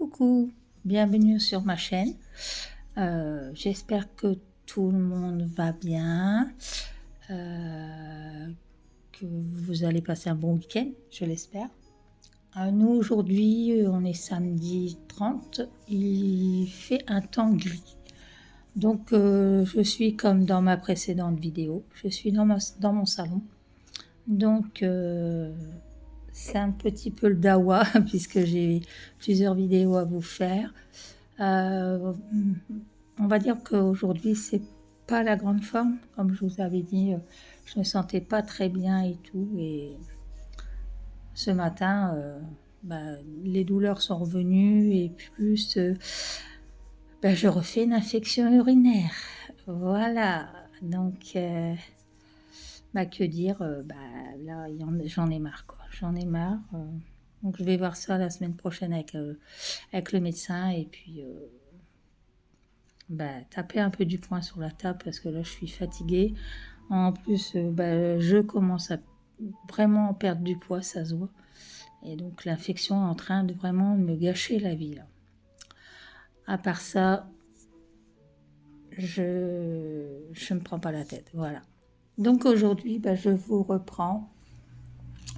Coucou, bienvenue sur ma chaîne. J'espère que tout le monde va bien, que vous allez passer un bon week-end, je l'espère. Nous aujourd'hui, on est samedi 30, il fait un temps gris. Donc je suis comme dans ma précédente vidéo, je suis dans mon salon. Donc c'est un petit peu le dawa puisque j'ai plusieurs vidéos à vous faire. On va dire qu'aujourd'hui c'est pas la grande forme, comme je vous avais dit, je me sentais pas très bien et tout, et ce matin les douleurs sont revenues et plus je refais une infection urinaire, voilà. Donc que dire, là j'en ai marre quoi, j'en ai marre. Donc je vais voir ça la semaine prochaine avec le médecin, et puis taper un peu du poing sur la table parce que là je suis fatiguée. En plus je commence à vraiment perdre du poids, ça se voit, et donc l'infection est en train de vraiment me gâcher la vie là. À part ça, je me prends pas la tête, voilà. Donc aujourd'hui je vous reprends.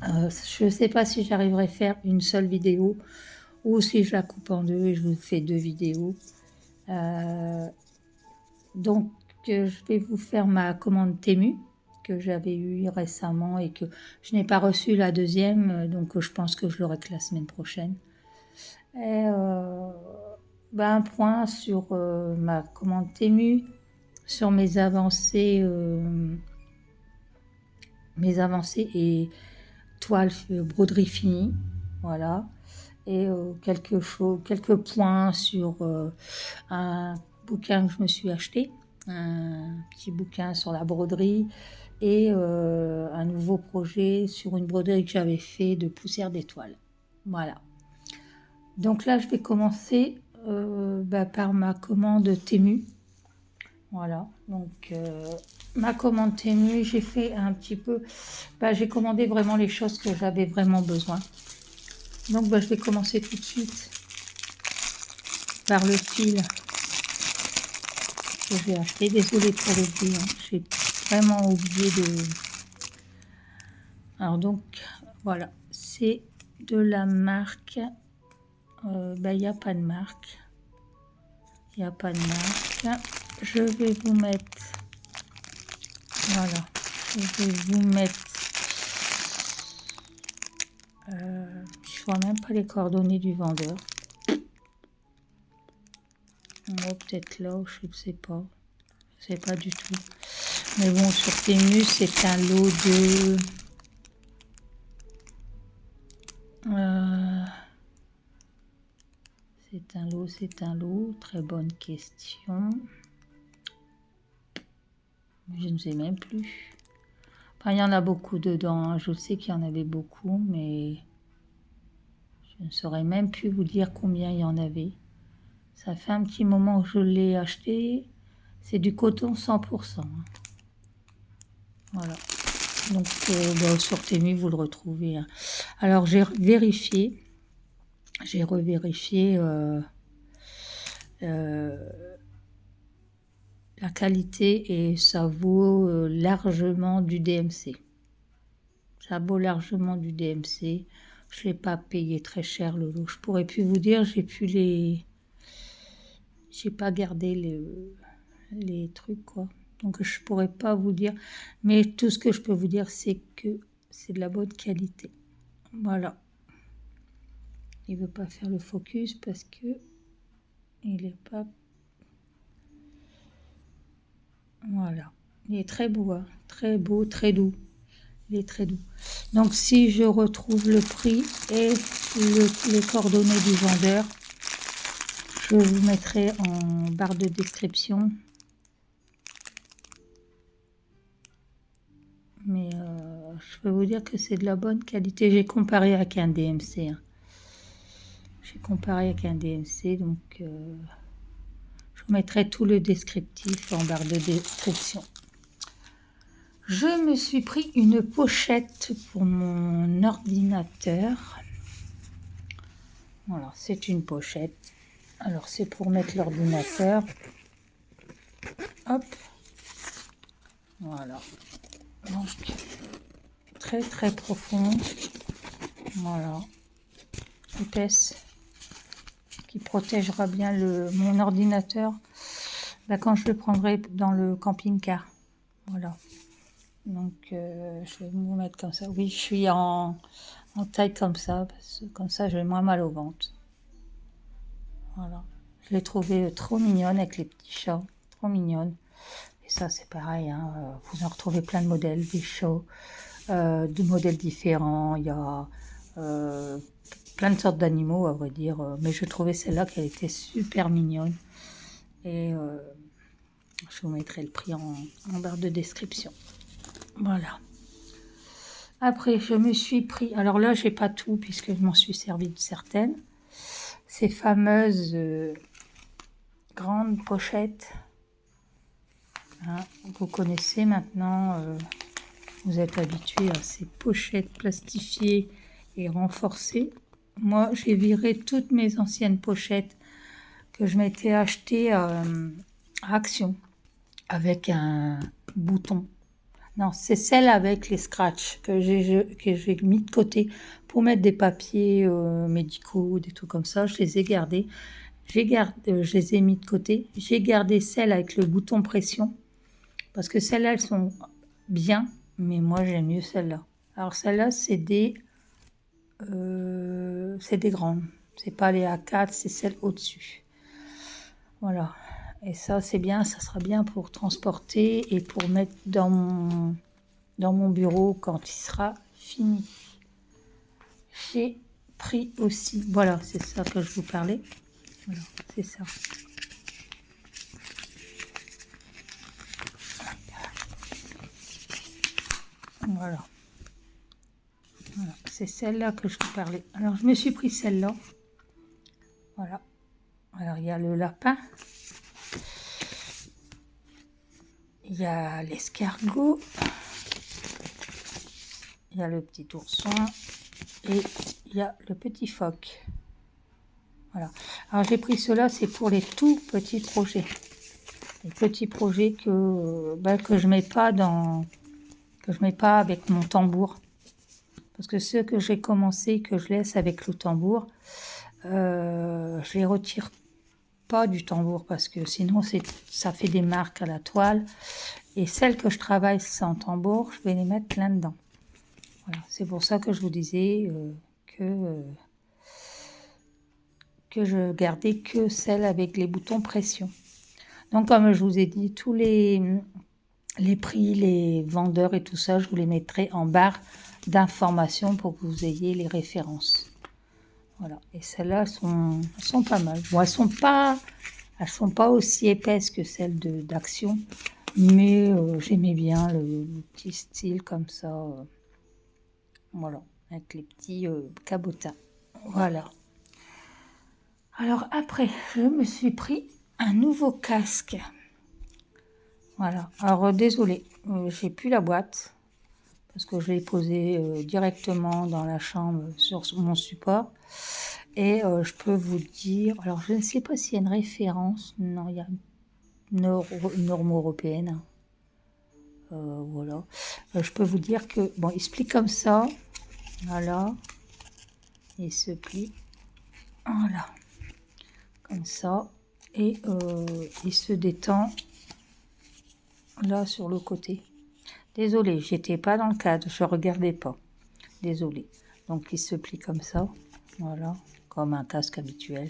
Je ne sais pas si j'arriverai à faire une seule vidéo ou si je la coupe en deux et je vous fais deux vidéos. Donc je vais vous faire ma commande Temu que j'avais eue récemment et que je n'ai pas reçu la deuxième, donc je pense que je l'aurai que la semaine prochaine. Et un point sur ma commande Temu, sur mes avancées et toile broderie finie, voilà. Et quelques points sur un bouquin que je me suis acheté, un petit bouquin sur la broderie, et un nouveau projet sur une broderie que j'avais fait de poussière d'étoiles, voilà. Donc là je vais commencer par ma commande Temu. Voilà, donc ma commande Temu, j'ai fait un petit peu, j'ai commandé vraiment les choses que j'avais vraiment besoin. Donc je vais commencer tout de suite par le fil que j'ai acheté. Désolée pour le bruit, hein. J'ai vraiment oublié de... Alors donc voilà, c'est de la marque, il n'y a pas de marque. Il n'y a pas de marque. Je vais vous mettre... Voilà, je vais vous mettre... je vois même pas les coordonnées du vendeur. Peut-être là, je ne sais pas. Je sais pas du tout. Mais bon, sur Temu, c'est un lot de... c'est un lot. Très bonne question. Je ne sais même plus. Enfin, il y en a beaucoup dedans, hein. Je sais qu'il y en avait beaucoup, mais je ne saurais même plus vous dire combien il y en avait. Ça fait un petit moment que je l'ai acheté. C'est du coton 100%. Hein. Voilà. Donc sur Temu, vous le retrouvez. Hein. Alors j'ai revérifié la qualité, et ça vaut largement du DMC. Ça vaut largement du DMC. Je ne l'ai pas payé très cher le lot. Je pourrais plus vous dire, j'ai pas gardé les trucs quoi. Donc je pourrais pas vous dire. Mais tout ce que je peux vous dire, c'est que c'est de la bonne qualité. Voilà. Il veut pas faire le focus parce que il est pas... Voilà. Il est très beau, hein. Très beau, très doux. Il est très doux. Donc si je retrouve le prix et les coordonnées du vendeur, je vous mettrai en barre de description. Mais je peux vous dire que c'est de la bonne qualité. J'ai comparé avec un DMC. Hein. J'ai comparé avec un DMC, donc je vous mettrai tout le descriptif en barre de description. Je me suis pris une pochette pour mon ordinateur. Voilà, c'est une pochette. Alors, c'est pour mettre l'ordinateur. Hop. Voilà. Donc, très très profond. Voilà. Épaisse. Qui protégera bien mon ordinateur quand je le prendrai dans le camping-car. Voilà. Donc, je vais vous mettre comme ça. Oui, je suis en taille comme ça, parce que comme ça, j'ai moins mal au ventre. Voilà. Je l'ai trouvée trop mignonne avec les petits chats. Trop mignonne. Et ça, c'est pareil. Hein, vous en retrouvez plein de modèles, des chats, de modèles différents. Il y a plein de sortes d'animaux, à vrai dire. Mais je trouvais celle-là qu'elle était super mignonne. Et je vous mettrai le prix en barre de description. Voilà. Après, je me suis pris... Alors là, j'ai pas tout, puisque je m'en suis servi de certaines. Ces fameuses grandes pochettes. Hein, vous connaissez maintenant... vous êtes habitués à ces pochettes plastifiées et renforcées. Moi, j'ai viré toutes mes anciennes pochettes que je m'étais achetées à Action avec un bouton. Non, c'est celle avec les scratchs que j'ai mis de côté pour mettre des papiers médicaux, des trucs comme ça. Je les ai gardés. Je les ai mis de côté. J'ai gardé celles avec le bouton pression parce que celles-là, elles sont bien, mais moi, j'aime mieux celles-là. Alors, celles-là, c'est des grandes. C'est pas les A4, c'est celles au-dessus. Voilà. Et ça, c'est bien, ça sera bien pour transporter et pour mettre dans mon bureau quand il sera fini. J'ai pris aussi, voilà, c'est ça que je vous parlais. Voilà, c'est ça. Voilà. Voilà, c'est celle-là que je vous parlais. Alors, je me suis pris celle-là. Voilà. Alors, il y a le lapin. Il y a l'escargot. Il y a le petit ourson. Et il y a le petit phoque. Voilà. Alors, j'ai pris cela, c'est pour les tout petits projets. Les petits projets que je mets pas avec mon tambour. Parce que ceux que j'ai commencé, que je laisse avec le tambour, je les retire pas du tambour parce que sinon ça fait des marques à la toile. Et celles que je travaille sans tambour, je vais les mettre là-dedans. Voilà, c'est pour ça que je vous disais que je gardais que celles avec les boutons pression. Donc comme je vous ai dit, tous les prix, les vendeurs et tout ça, je vous les mettrai en barre d'informations pour que vous ayez les références. Voilà. Et celles-là sont pas mal. Bon, elles sont pas aussi épaisses que celles d'Action, mais j'aimais bien le petit style comme ça. Voilà, avec les petits cabotins. Voilà. Alors après, je me suis pris un nouveau casque. Voilà. Alors désolé, j'ai plus la boîte parce que je l'ai posé directement dans la chambre sur mon support. Et je peux vous dire, alors je ne sais pas s'il y a une référence, non, il y a une norme européenne. Voilà. Je peux vous dire que, bon, il se plie comme ça. Voilà. Il se plie. Voilà. Comme ça. Et il se détend là sur le côté. Désolée, j'étais pas dans le cadre, je regardais pas. Désolée. Donc il se plie comme ça. Voilà. Comme un casque habituel.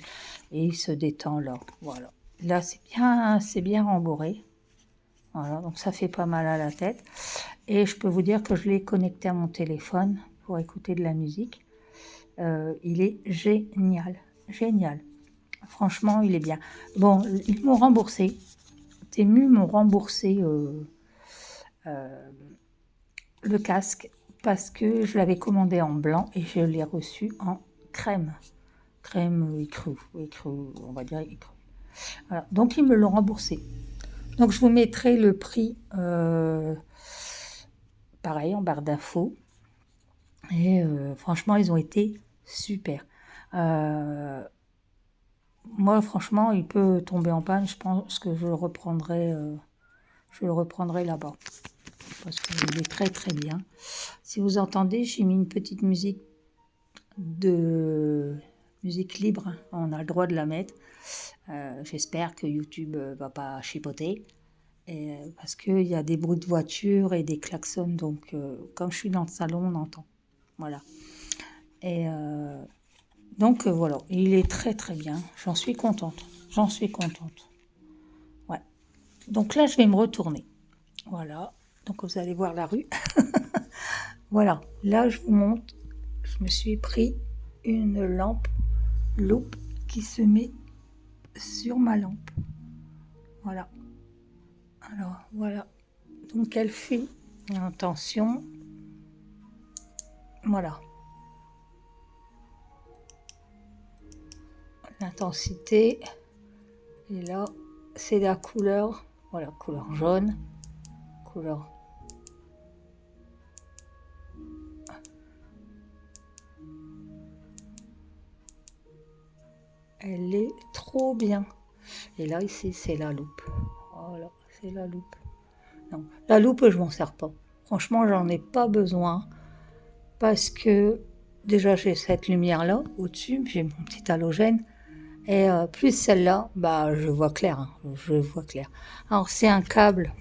Et il se détend là. Voilà. Là, c'est bien rembourré. Voilà, donc ça fait pas mal à la tête. Et je peux vous dire que je l'ai connecté à mon téléphone pour écouter de la musique. Il est génial. Génial. Franchement, il est bien. Bon, ils m'ont remboursé. Temu m'ont remboursé le casque parce que je l'avais commandé en blanc et je l'ai reçu en crème. Crème écrue, on va dire écrue. Voilà, donc ils me l'ont remboursé. Donc je vous mettrai le prix, pareil, en barre d'infos. Et franchement, ils ont été super. Moi, franchement, il peut tomber en panne. Je pense que je le reprendrai là-bas parce qu'il est très très bien. Si vous entendez, j'ai mis une petite musique libre. On a le droit de la mettre. J'espère que YouTube va pas chipoter. Parce qu'il y a des bruits de voiture et des klaxons. Donc, comme je suis dans le salon, on entend. Voilà. Et donc, voilà. Il est très très bien. J'en suis contente. Ouais. Donc là, je vais me retourner. Voilà. Donc, vous allez voir la rue. Voilà. Là, je vous montre. Je me suis pris une loupe qui se met sur ma lampe. Voilà. Alors, voilà. Donc, elle fait, attention, voilà. L'intensité. Et là, c'est la couleur, voilà, couleur jaune, couleur. Elle est trop bien. Et là, ici, c'est la loupe. Voilà, c'est la loupe. Non, la loupe, je m'en sers pas. Franchement, j'en ai pas besoin parce que déjà, j'ai cette lumière-là au-dessus, j'ai mon petit halogène. Et plus celle-là, bah, je vois clair. Hein, je vois clair. Alors, c'est un câble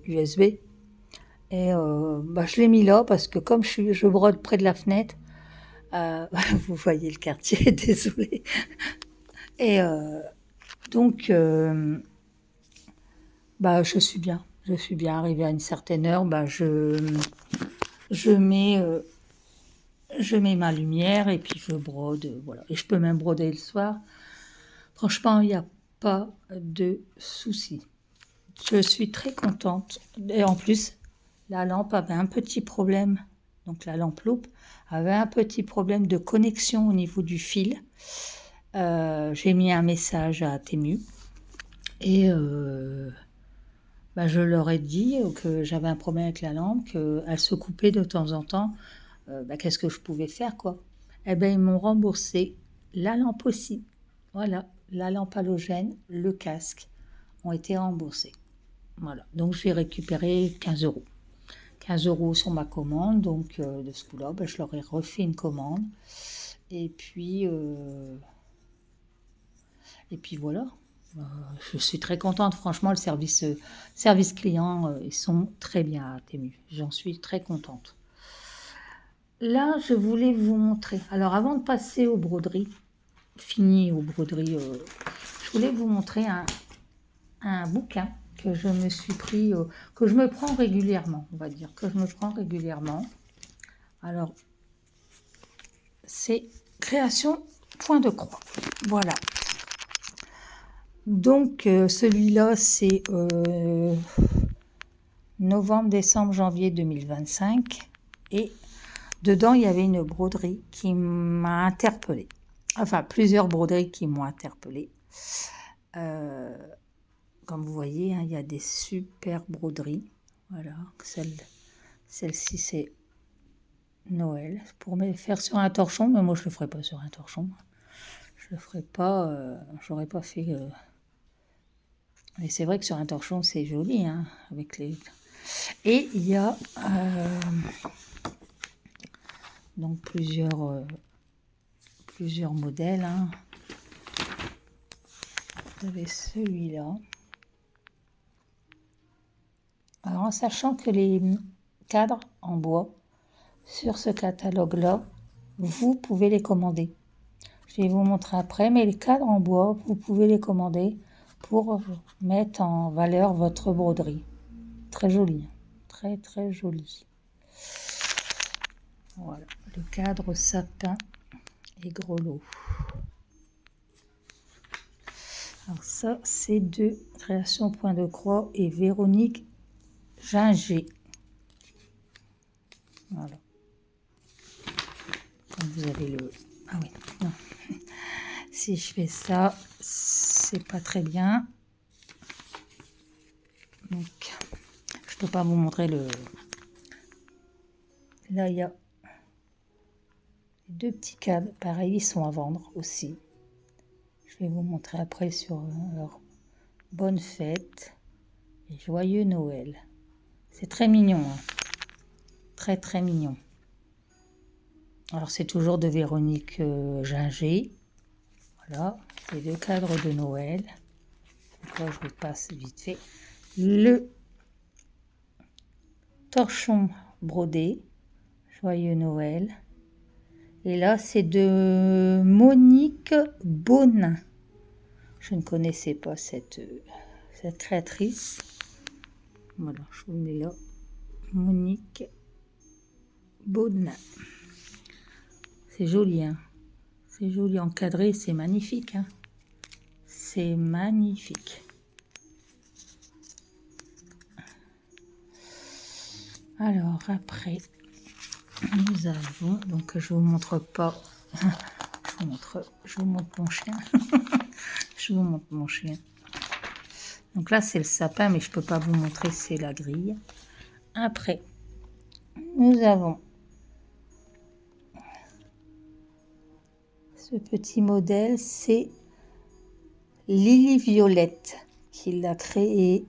USB. Et bah, je l'ai mis là parce que comme je brode près de la fenêtre, vous voyez le quartier, désolé. Et donc, bah, je suis bien arrivée à une certaine heure. Bah, je mets ma lumière et puis je brode, voilà. Et je peux même broder le soir. Franchement, il n'y a pas de souci. Je suis très contente. Et en plus, la lampe avait un petit problème. Donc la lampe loupe avait un petit problème de connexion au niveau du fil. J'ai mis un message à Temu et bah, je leur ai dit que j'avais un problème avec la lampe, qu'elle se coupait de temps en temps. Bah, qu'est-ce que je pouvais faire, quoi? Eh bien, ils m'ont remboursé la lampe aussi. Voilà, la lampe halogène, le casque ont été remboursés. Voilà, donc j'ai récupéré 15 euros. 15 euros sur ma commande, donc de ce coup-là, ben, je leur ai refait une commande. Et puis voilà. Je suis très contente, franchement, le service client, ils sont très bien à Temu. J'en suis très contente. Là, je voulais vous montrer. Alors, avant de passer aux broderies, je voulais vous montrer un bouquin que je me suis pris, que je me prends régulièrement, on va dire, que je me prends régulièrement. Alors, c'est Création point de croix. Voilà. Donc, celui-là, c'est novembre, décembre, janvier 2025. Et dedans, il y avait une broderie qui m'a interpellée. Enfin, plusieurs broderies qui m'ont interpellée. Comme vous voyez, hein, il y a des super broderies. Voilà, celle-ci, c'est Noël. Pour me faire sur un torchon, mais moi, je ne le ferai pas sur un torchon. Je le ferai pas, j'aurais pas fait. Mais c'est vrai que sur un torchon, c'est joli, hein, avec les. Et il y a donc plusieurs modèles. Hein. Vous avez celui-là. Alors, en sachant que les cadres en bois sur ce catalogue-là, vous pouvez les commander. Je vais vous montrer après, mais les cadres en bois, vous pouvez les commander pour mettre en valeur votre broderie. Très joli, très très joli. Voilà, le cadre sapin et grelot. Alors ça, c'est de Création point de croix et Véronique Ginger. Voilà. Comme vous avez le... Ah oui, non. Si je fais ça, c'est pas très bien. Donc, je peux pas vous montrer le... Là, il y a 2 petits cadres, pareil, ils sont à vendre aussi. Je vais vous montrer après sur leur bonne fête et joyeux Noël. C'est très mignon, hein. Très très mignon. Alors c'est toujours de Véronique Ginger. Voilà, les 2 cadres de Noël. Donc là, je vous passe vite fait. Le torchon brodé, joyeux Noël. Et là, c'est de Monique Bonin. Je ne connaissais pas cette créatrice. Voilà, je vous le mets là. Monique Bonin. C'est joli, hein. C'est joli encadré, c'est magnifique, hein. C'est magnifique. Alors, après, nous avons... Donc, je vous montre pas... je vous montre mon chien. Je vous montre mon chien. Donc là, c'est le sapin, mais je peux pas vous montrer, c'est la grille. Après, nous avons ce petit modèle, c'est Lily Violette qui l'a créé.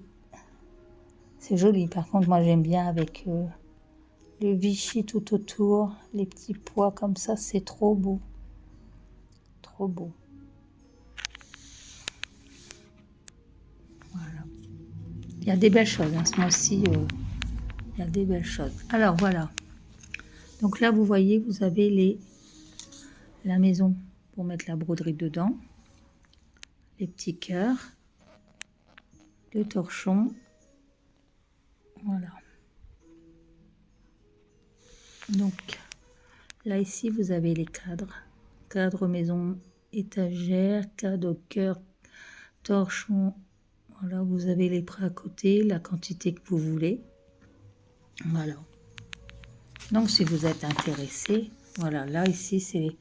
C'est joli, par contre, moi j'aime bien avec le Vichy tout autour, les petits pois comme ça, c'est trop beau. Trop beau. Voilà. Il y a des belles choses, hein, ce mois-ci, il y a des belles choses. Alors voilà. Donc là, vous voyez, vous avez la maison pour mettre la broderie dedans, les petits cœurs, le torchon. Voilà. Donc là, ici, vous avez les cadres. Cadre maison, étagère, cadre cœur, torchon. Voilà, vous avez les prêts à côté, la quantité que vous voulez. Voilà. Donc, si vous êtes intéressé, voilà, là, ici, c'est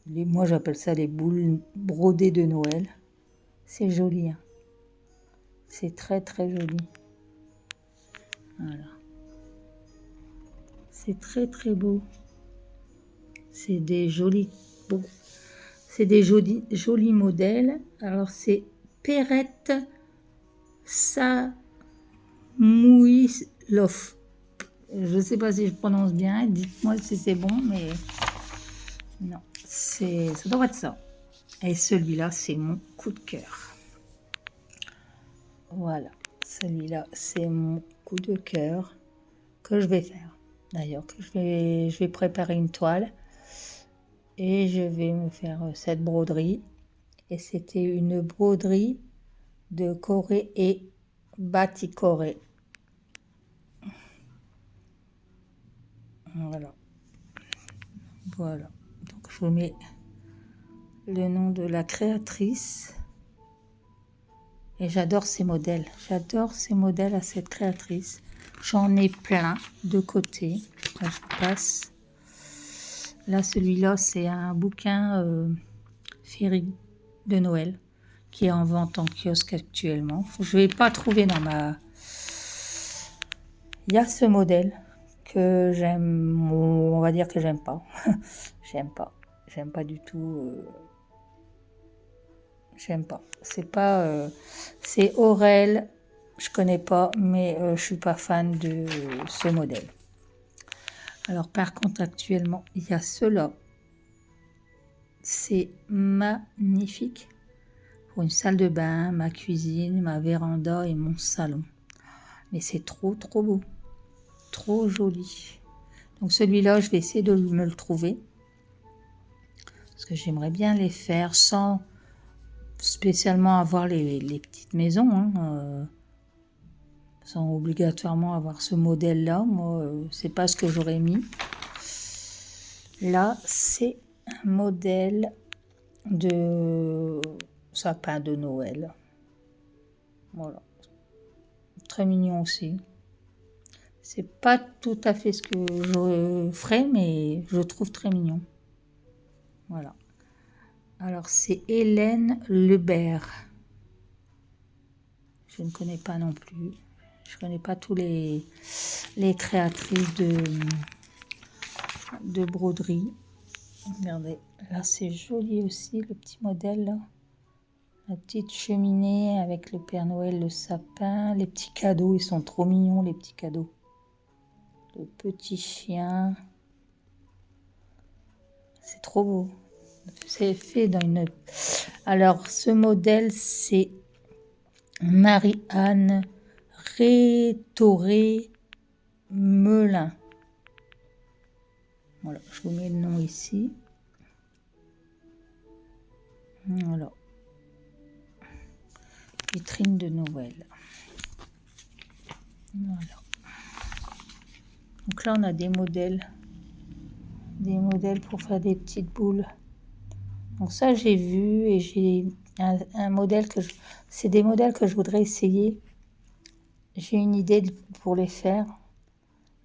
moi, j'appelle ça les boules brodées de Noël. C'est joli, hein. C'est très, très joli. Voilà. C'est très, très beau. C'est des jolis... Bon, c'est des jolis modèles. Alors, c'est Perrette Samouilov. Je ne sais pas si je prononce bien. Dites-moi si c'est bon, mais non, ça doit être ça. Et celui-là, c'est mon coup de cœur. Voilà, celui-là, c'est mon coup de cœur que je vais faire. D'ailleurs, je vais préparer une toile et je vais me faire cette broderie. Et c'était une broderie de Corée et Batik Corée. Voilà. Voilà. Donc, je vous mets le nom de la créatrice. Et j'adore ces modèles. J'adore ces modèles à cette créatrice. J'en ai plein de côté. Là, je passe. Là, celui-là, c'est un bouquin féerique de Noël qui est en vente en kiosque actuellement. Je ne vais pas trouver dans ma... Il y a ce modèle que j'aime, on va dire que j'aime pas. J'aime pas du tout. J'aime pas. C'est pas... c'est Aurel, je connais pas, mais je suis pas fan de ce modèle. Alors par contre, actuellement, il y a ceux-là. C'est magnifique. Pour une salle de bain, ma cuisine, ma véranda et mon salon. Mais c'est trop, trop beau. Trop joli. Donc celui-là, je vais essayer de me le trouver. Parce que j'aimerais bien les faire sans spécialement avoir les petites maisons. Hein, sans obligatoirement avoir ce modèle-là. Moi, c'est pas ce que j'aurais mis. Là, c'est un modèle de sapin de Noël. Voilà. Très mignon aussi. C'est pas tout à fait ce que je ferais, mais je trouve très mignon. Voilà. Alors, c'est Hélène Lebert. Je ne connais pas non plus. Je ne connais pas tous les créatrices de broderie. Regardez, là c'est joli aussi le petit modèle là. La petite cheminée avec le Père Noël, le sapin, les petits cadeaux, ils sont trop mignons les petits cadeaux. Le petit chien, c'est trop beau. C'est fait dans une... Alors ce modèle c'est Marie-Anne Rétoré Melin. Voilà, je vous mets le nom ici. Voilà. Vitrine de Noël. Voilà. Donc là, on a des modèles pour faire des petites boules. Donc ça, j'ai vu et j'ai un modèle c'est des modèles que je voudrais essayer. J'ai une idée pour les faire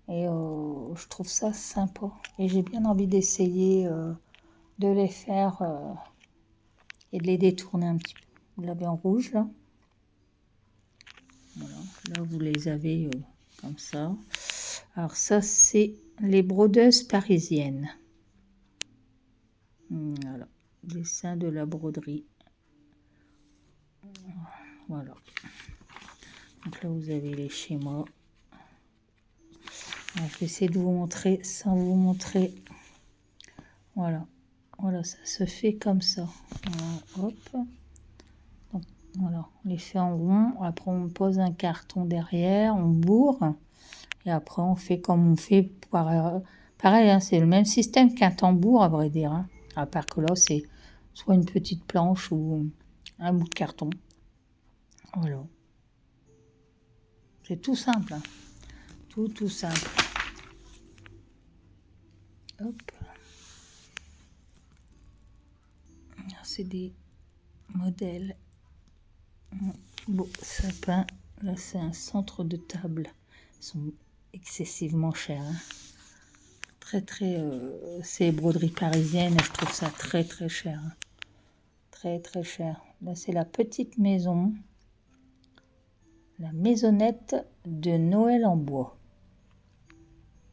et je trouve ça sympa. Et j'ai bien envie d'essayer de les faire et de les détourner un petit peu. Vous l'avez en rouge là. Voilà, là vous les avez comme ça. Alors ça c'est les brodeuses parisiennes. Voilà, dessin de la broderie. Voilà. Donc là vous avez les schémas. Alors, je vais essayer de vous montrer sans vous montrer. Voilà, voilà, ça se fait comme ça. Voilà, hop. Donc, voilà, on les fait en rond. Après on pose un carton derrière, on bourre. Et après, on fait comme on fait pareil, hein, c'est le même système qu'un tambour, à vrai dire. Hein. À part que là, c'est soit une petite planche ou un bout de carton. Voilà. C'est tout simple. Hein. Tout simple. Hop. C'est des modèles. Beau sapin. Là, c'est un centre de table. Ils sont excessivement chers. Hein. Très, c'est broderie parisienne. Je trouve ça très cher. Hein. Très cher. Là, c'est la petite maison. La maisonnette de Noël en bois.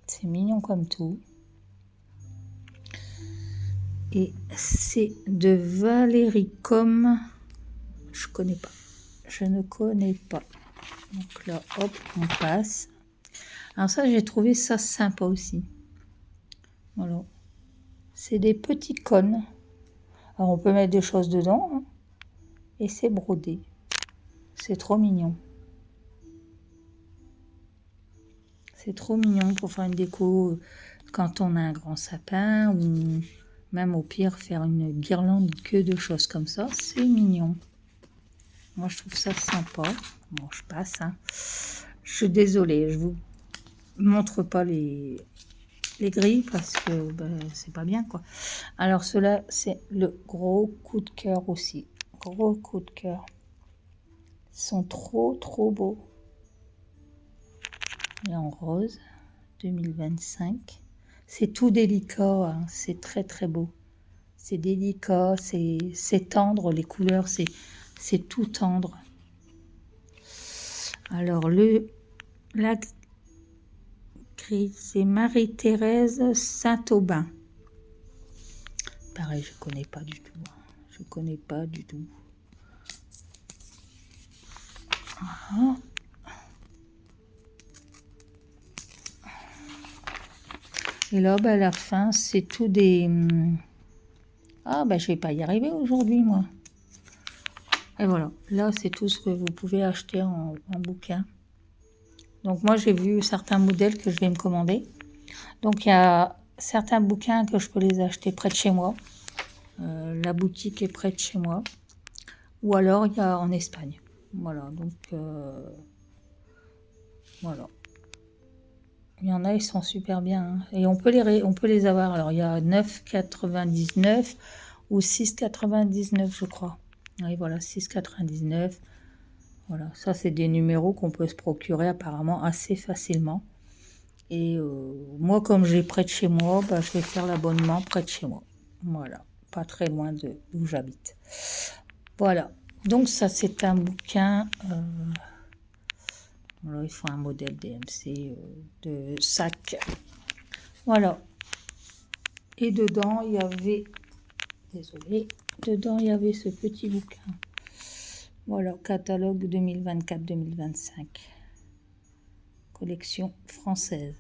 C'est mignon comme tout. Et c'est de Valérie Com. Je connais pas. Je ne connais pas. Donc là, hop, on passe. Alors ça, j'ai trouvé ça sympa aussi. Voilà. C'est des petits cônes. Alors on peut mettre des choses dedans. Hein, et c'est brodé. C'est trop mignon. C'est trop mignon pour faire une déco quand on a un grand sapin ou même au pire faire une guirlande que de choses comme ça. C'est mignon. Moi je trouve ça sympa. Bon, je passe. Hein. Je suis désolée, je vous montre pas les grilles parce que c'est pas bien quoi. Alors cela c'est le gros coup de cœur aussi. Gros coup de cœur. Ils sont trop beaux. Et en rose 2025. C'est tout délicat, hein. C'est très beau. C'est délicat, c'est tendre, les couleurs, c'est tout tendre. Alors la grille, c'est Marie-Thérèse Saint-Aubin. Pareil, je connais pas du tout. Je connais pas du tout. Ah. Et là, à la fin, c'est tout des... Ah, je vais pas y arriver aujourd'hui, moi. Et voilà, là, c'est tout ce que vous pouvez acheter en bouquin. Donc, moi, j'ai vu certains modèles que je vais me commander. Donc, il y a certains bouquins que je peux les acheter près de chez moi. La boutique est près de chez moi. Ou alors, il y a en Espagne. Voilà, donc... voilà. Il y en a, ils sont super bien. Hein. Et on peut les avoir. Alors, il y a 9,99 ou 6,99, je crois. Oui, voilà, 6,99. Voilà, ça, c'est des numéros qu'on peut se procurer apparemment assez facilement. Et moi, comme j'ai près de chez moi, je vais faire l'abonnement près de chez moi. Voilà, pas très loin d'où j'habite. Voilà, donc ça, c'est un bouquin... Voilà, il faut un modèle DMC de sac. Voilà. Et dedans, il y avait, désolé, dedans, il y avait ce petit bouquin. Voilà, catalogue 2024-2025. Collection française.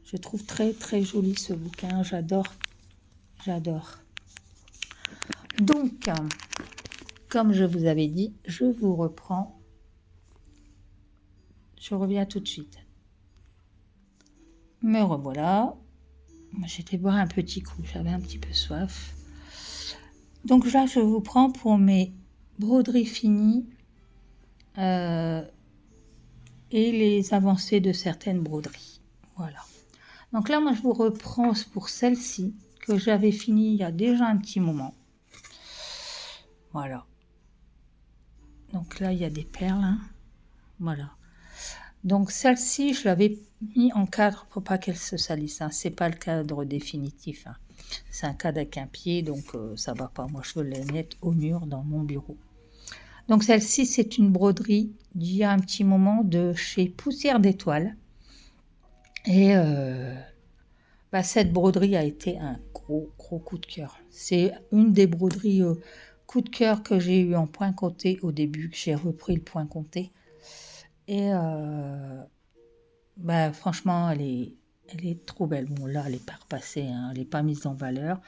Je trouve très très joli ce bouquin, j'adore. Donc, comme je vous avais dit, je vous reprends. Je reviens tout de suite. Me revoilà. J'étais boire un petit coup, j'avais un petit peu soif. Donc là, je vous prends pour mes broderies finies et les avancées de certaines broderies. Voilà. Donc là, moi, je vous reprends pour celle-ci que j'avais finie il y a déjà un petit moment. Voilà. Donc là, il y a des perles. Hein. Voilà. Donc celle-ci, je l'avais mis en cadre pour pas qu'elle se salisse. Hein. C'est pas le cadre définitif. Hein. C'est un cadre avec un pied, donc ça va pas. Moi, je veux la mettre au mur dans mon bureau. Donc celle-ci, c'est une broderie d'il y a un petit moment de chez Poussière d'Étoile. Et cette broderie a été un gros coup de cœur. C'est une des broderies coup de cœur que j'ai eu en point compté au début, que j'ai repris le point compté. Et franchement, elle est trop belle. Bon, là, elle n'est pas repassée, hein, elle n'est pas mise en valeur.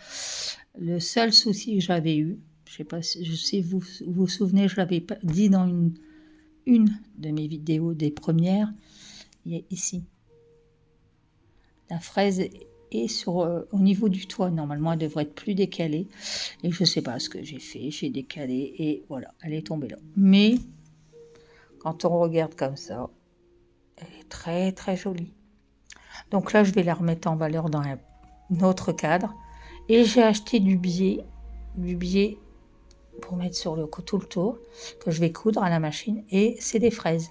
Le seul souci que j'avais eu, je sais pas si vous vous souvenez, je l'avais dit dans une de mes vidéos, des premières, il y a ici. La fraise est au niveau du toit. Normalement, elle devrait être plus décalée. Et je ne sais pas ce que j'ai fait. J'ai décalé et voilà, elle est tombée là. Mais quand on regarde comme ça, elle est très très jolie. Donc là, je vais la remettre en valeur dans un autre cadre. Et j'ai acheté du biais pour mettre sur tout le tour, que je vais coudre à la machine. Et c'est des fraises.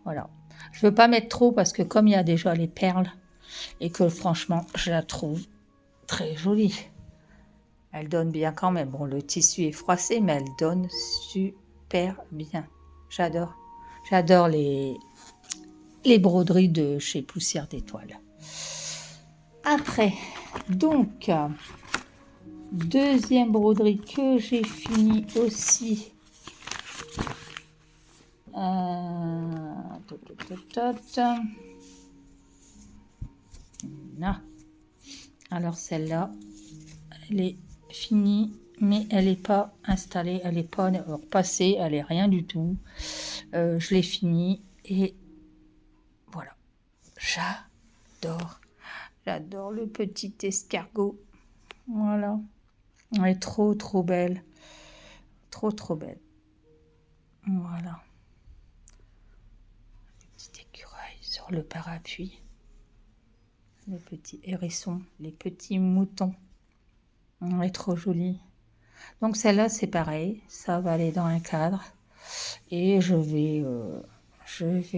Voilà. Je ne veux pas mettre trop parce que comme il y a déjà les perles, et que franchement, je la trouve très jolie. Elle donne bien quand même. Bon, le tissu est froissé, mais elle donne super bien. J'adore. J'adore les broderies de chez Poussière d'Étoile. Après, donc, deuxième broderie que j'ai fini aussi. Non. Alors celle-là, elle est finie, mais elle n'est pas installée, elle n'est pas repassée, elle n'est rien du tout. Je l'ai finie et voilà. J'adore le petit escargot. Voilà. Elle est trop belle. Trop belle. Voilà. Le petit écureuil sur le parapluie. Le petit hérisson, les petits moutons. Elle est trop jolie. Donc celle-là, c'est pareil. Ça va aller dans un cadre. Et je vais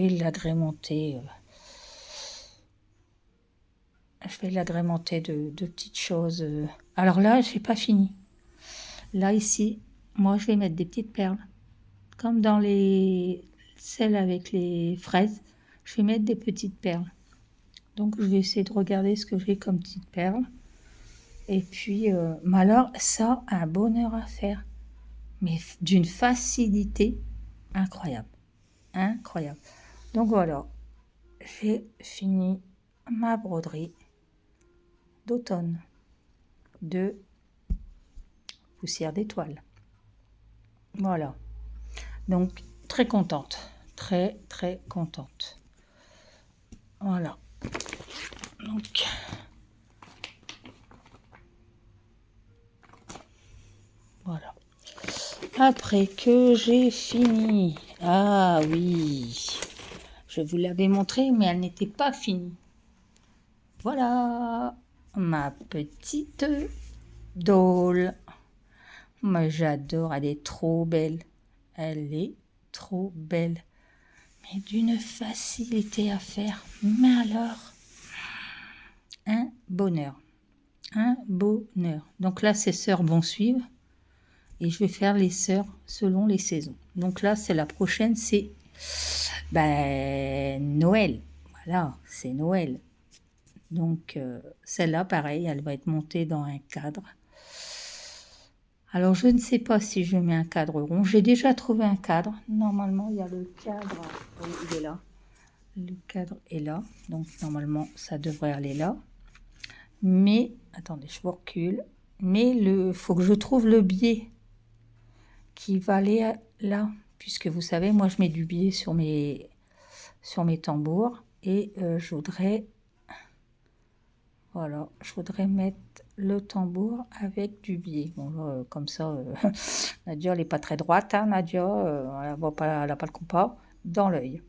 l'agrémenter. Je vais l'agrémenter de petites choses. Alors là, j'ai pas fini. Là, ici, moi, je vais mettre des petites perles. Comme dans celles avec les fraises, je vais mettre des petites perles. Donc, je vais essayer de regarder ce que j'ai comme petites perles. Et puis, alors, ça, un bonheur à faire. Mais d'une facilité incroyable. Incroyable. Donc, voilà. J'ai fini ma broderie d'automne de Poussière d'Étoile. Voilà. Donc, très contente. Très contente. Voilà. Donc, voilà. Après que j'ai fini. Ah oui. Je vous l'avais montré, mais elle n'était pas finie. Voilà. Ma petite Dole. Moi, j'adore. Elle est trop belle. Elle est trop belle. Mais d'une facilité à faire. Mais alors, un bonheur. Un bonheur. Donc là, ces sœurs vont suivre. Et je vais faire les sœurs selon les saisons. Donc là, c'est la prochaine, c'est Noël. Voilà, c'est Noël. Donc celle-là, pareil, elle va être montée dans un cadre. Alors je ne sais pas si je mets un cadre rond. J'ai déjà trouvé un cadre. Normalement, il y a le cadre. Oui, il est là. Le cadre est là. Donc normalement, ça devrait aller là. Mais, attendez, je vous recule. Mais il faut que je trouve le biais qui va aller là. Puisque vous savez, moi je mets du biais sur mes tambours. Et je voudrais... Voilà, je voudrais mettre le tambour avec du biais. Bon, là, comme ça, Nadia, elle n'est pas très droite, hein, Nadia, elle n'a pas le compas dans l'œil.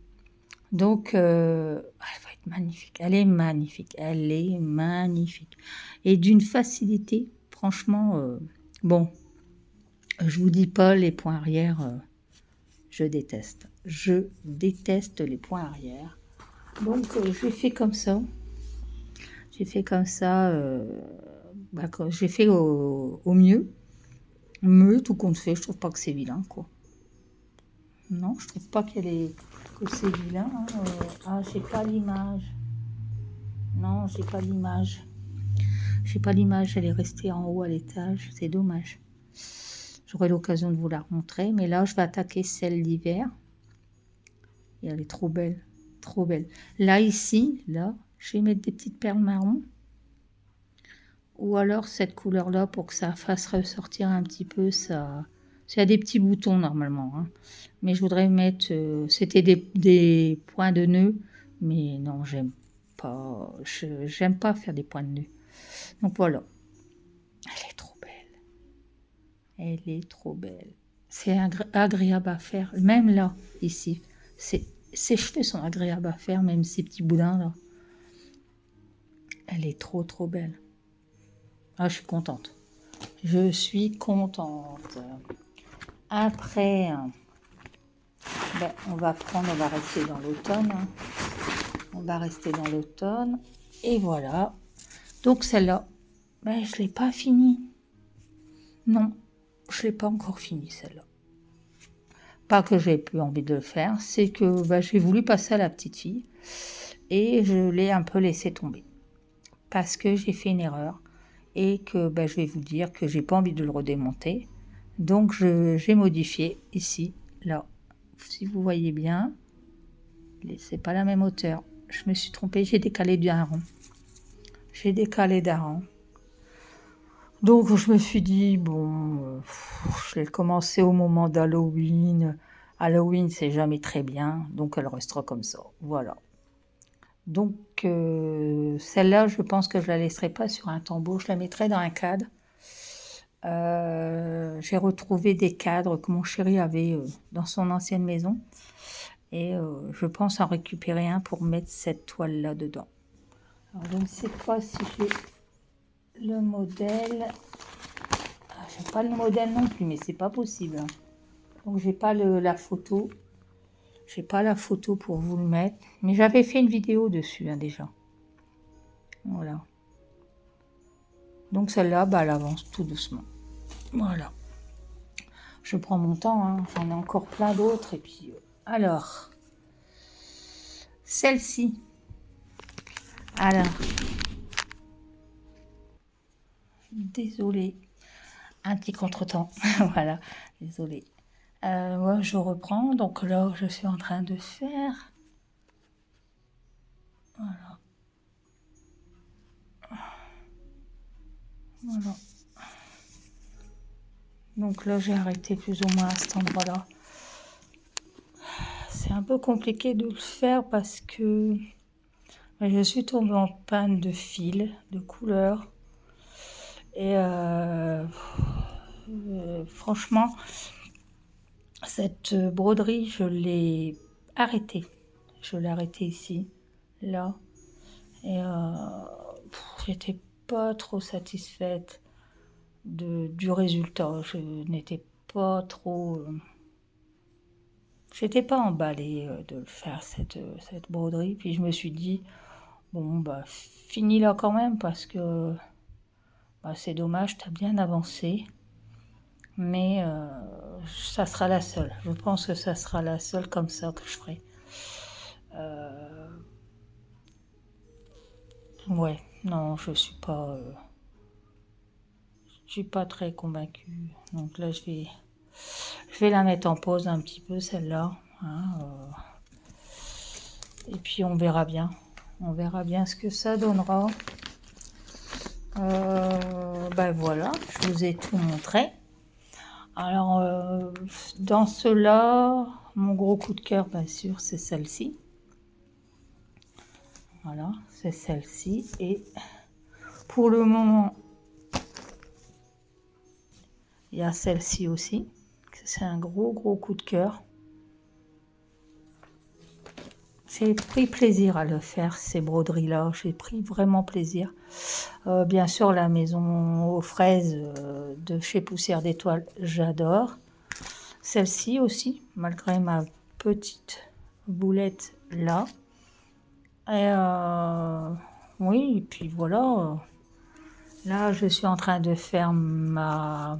Donc, elle va être magnifique. Elle est magnifique. Elle est magnifique. Et d'une facilité, franchement, bon, je vous dis pas les points arrière, je déteste. Je déteste les points arrière. Donc, j'ai fait comme ça. J'ai fait comme ça, j'ai fait au mieux. Mais tout compte fait, je trouve pas que c'est vilain, quoi. Non, je trouve pas que c'est vilain. Hein. Ah, j'ai pas l'image. Non, j'ai pas l'image. J'ai pas l'image, elle est restée en haut à l'étage. C'est dommage. J'aurai l'occasion de vous la montrer. Mais là, je vais attaquer celle d'hiver. Et elle est trop belle. Trop belle. Là, ici, là, je vais mettre des petites perles marron. Ou alors cette couleur-là pour que ça fasse ressortir un petit peu ça. Il y a des petits boutons normalement. Hein. Mais je voudrais mettre... c'était des points de nœud. Mais non, j'aime pas. J'aime pas faire des points de nœud. Donc voilà. Elle est trop belle. Elle est trop belle. C'est agréable à faire. Même là, ici. Ses cheveux sont agréables à faire, même ces petits boudins là. Elle est trop trop belle. Ah, je suis contente. Je suis contente. Après, on va rester dans l'automne. Hein. On va rester dans l'automne. Et voilà. Donc celle-là, je ne l'ai pas finie. Non, je ne l'ai pas encore finie celle-là. Pas que j'ai plus envie de le faire, c'est que j'ai voulu passer à la petite fille. Et je l'ai un peu laissé tomber. Parce que j'ai fait une erreur. Et que je vais vous dire que j'ai pas envie de le redémonter. Donc j'ai modifié ici, là. Si vous voyez bien, c'est pas la même hauteur. Je me suis trompée, j'ai décalé d'un rang. Donc je me suis dit, bon, je l'ai commencé au moment d'Halloween. Halloween, c'est jamais très bien, donc elle restera comme ça. Voilà. Donc celle-là, je pense que je la laisserai pas sur un tambour, je la mettrai dans un cadre. J'ai retrouvé des cadres que mon chéri avait dans son ancienne maison. Et je pense en récupérer un pour mettre cette toile-là dedans. Alors, je ne sais pas si j'ai le modèle. Je n'ai pas le modèle non plus, mais c'est pas possible. Hein. Donc, j'ai pas la photo. J'ai pas la photo pour vous le mettre. Mais j'avais fait une vidéo dessus hein, déjà. Voilà. Donc, celle-là, elle avance tout doucement. Voilà. Je prends mon temps. Hein. J'en ai encore plein d'autres. Et puis, alors... Celle-ci. Alors, désolée, un petit contretemps, voilà, désolée. Moi, je reprends, donc là, je suis en train de faire, voilà, voilà. Donc là, j'ai arrêté plus ou moins à cet endroit-là. C'est un peu compliqué de le faire parce que je suis tombée en panne de fil, de couleur. Et franchement, cette broderie, je l'ai arrêtée. Je l'ai arrêtée ici, là. Et j'étais pas trop satisfaite du résultat. Je n'étais pas trop... j'étais pas emballée de faire cette broderie. Puis je me suis dit, bon, finis-la quand même parce que c'est dommage, t'as bien avancé. Mais ça sera la seule. Je pense que ça sera la seule comme ça que je ferai. Ouais, non, je suis pas très convaincue. Donc là, je vais la mettre en pause un petit peu, celle-là, hein, et puis on verra bien. On verra bien ce que ça donnera. Ben voilà, je vous ai tout montré. Alors, dans cela, mon gros coup de cœur, bien sûr, c'est celle-ci. Voilà, c'est celle-ci. Et pour le moment, il y a celle-ci aussi. C'est un gros coup de cœur. J'ai pris plaisir à le faire, ces broderies-là. J'ai pris vraiment plaisir. Bien sûr, la maison aux fraises de chez Poussière d'Étoile, j'adore. Celle-ci aussi, malgré ma petite boulette là. Et oui, et puis voilà. Là, je suis en train de faire ma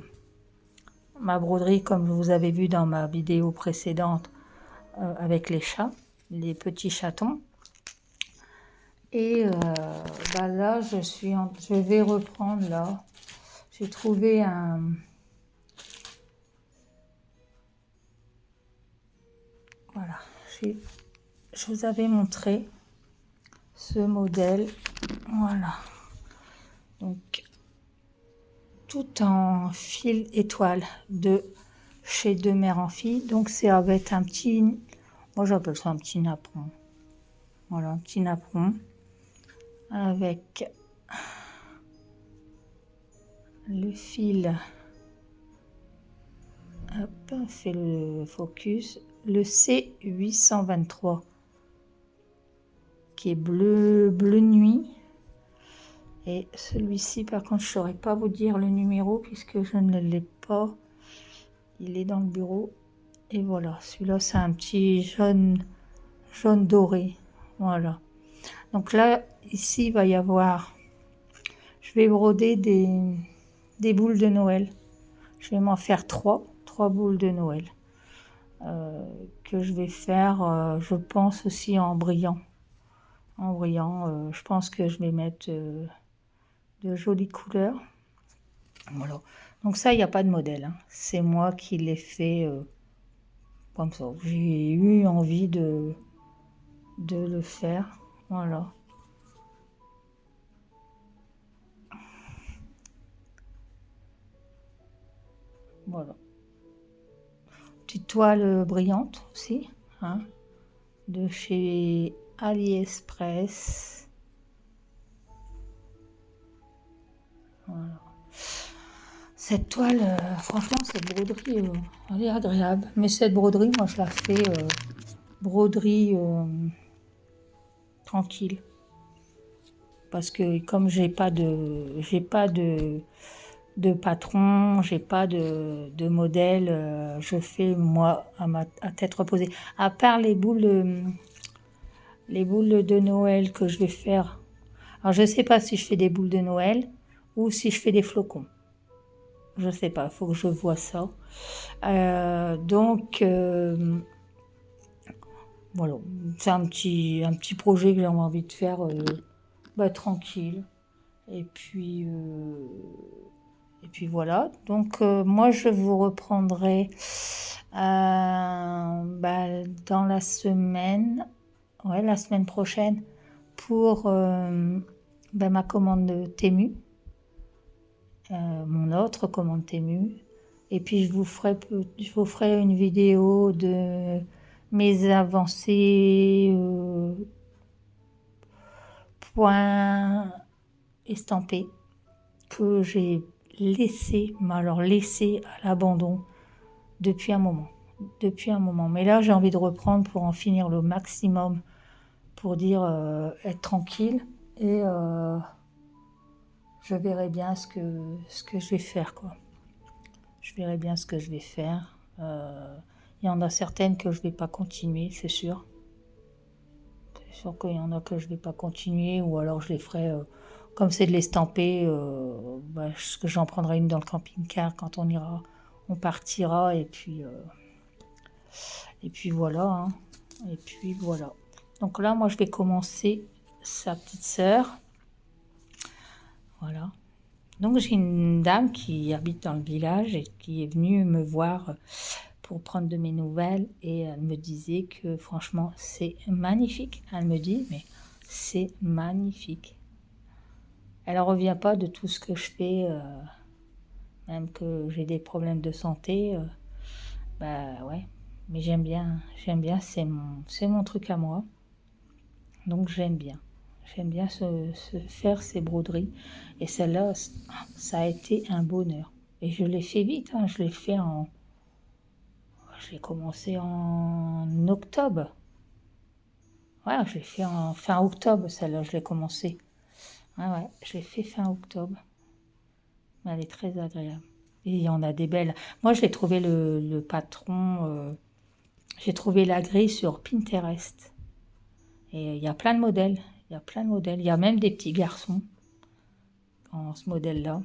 broderie, comme vous avez vu dans ma vidéo précédente, avec les chats, les petits chatons. Et bah là, je vais reprendre là. J'ai trouvé un... Voilà, je vous avais montré ce modèle. Voilà. Donc, tout en fil étoile de chez De Mère en Fille. Donc, c'est avec un petit... Moi, j'appelle ça un petit napperon. Voilà, un petit napperon. Avec le fil... Hop, on fait le focus. Le C823 qui est bleu nuit. Et celui-ci, par contre, je ne saurais pas vous dire le numéro puisque je ne l'ai pas. Il est dans le bureau. Et voilà, celui-là, c'est un petit jaune doré. Voilà. Donc là, ici, il va y avoir... Je vais broder des boules de Noël. Je vais m'en faire trois boules de Noël. Que je vais faire, je pense aussi en brillant. Je pense que je vais mettre de jolies couleurs. Voilà. Donc ça, il n'y a pas de modèle. Hein. C'est moi qui l'ai fait comme ça. J'ai eu envie de le faire. Voilà. Voilà. Petite toile brillante aussi. Hein, de chez AliExpress. Voilà. Cette toile, franchement, cette broderie, elle est agréable. Mais cette broderie, moi, je la fais broderie tranquille. Parce que comme j'ai pas de patron, j'ai pas de modèle, je fais moi à tête reposée. À part les boules de Noël que je vais faire. Alors je sais pas si je fais des boules de Noël ou si je fais des flocons. Je sais pas, il faut que je vois ça. Donc voilà, c'est un petit projet que j'ai envie de faire tranquille. Et puis voilà. Donc moi je vous reprendrai dans la semaine prochaine pour ma commande de Temu, mon autre commande Temu. Et puis je vous ferai une vidéo de mes avancées points estampés que j'ai laissé à l'abandon depuis un moment. Mais là, j'ai envie de reprendre pour en finir le maximum, pour dire être tranquille. Et je verrai bien ce que je vais faire, quoi. Je verrai bien ce que je vais faire. Il y en a certaines que je vais pas continuer, c'est sûr. C'est sûr qu'il y en a que je vais pas continuer, ou alors je les ferai... comme c'est de l'estamper, j'en prendrai une dans le camping-car quand on partira, et puis voilà. Hein. Et puis voilà. Donc là, moi, je vais commencer sa petite sœur. Voilà. Donc j'ai une dame qui habite dans le village et qui est venue me voir pour prendre de mes nouvelles et elle me disait que franchement c'est magnifique. Elle me dit mais c'est magnifique. Elle ne revient pas de tout ce que je fais, même que j'ai des problèmes de santé. Bah ouais, mais j'aime bien, c'est mon truc à moi. Donc j'aime bien. J'aime bien faire ces broderies. Et celle-là, ça a été un bonheur. Et je l'ai fait vite, hein. Je l'ai commencé en octobre. Ouais, je l'ai fait en fin octobre, celle-là, je l'ai commencé. Ouais, je l'ai fait fin octobre. Mais elle est très agréable. Et il y en a des belles. Moi, j'ai trouvé le patron, j'ai trouvé la grille sur Pinterest. Et il y a plein de modèles. Il y a plein de modèles. Il y a même des petits garçons en ce modèle-là.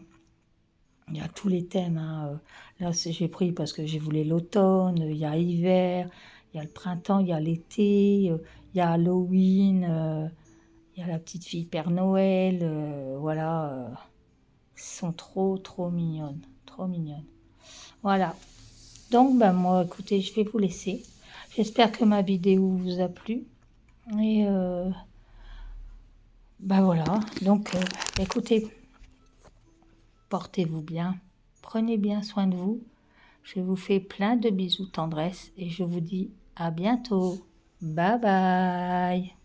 Il y a tous les thèmes, hein. Là, j'ai pris parce que j'ai voulu l'automne, il y a hiver, il y a le printemps, il y a l'été, il y a Halloween, il y a la petite fille Père Noël. Voilà. Elles sont trop, trop mignonnes. Trop mignonnes. Voilà. Donc, ben, moi, écoutez, je vais vous laisser. J'espère que ma vidéo vous a plu. Et ben voilà. Donc, écoutez, portez-vous bien. Prenez bien soin de vous. Je vous fais plein de bisous tendresse et je vous dis à bientôt. Bye bye.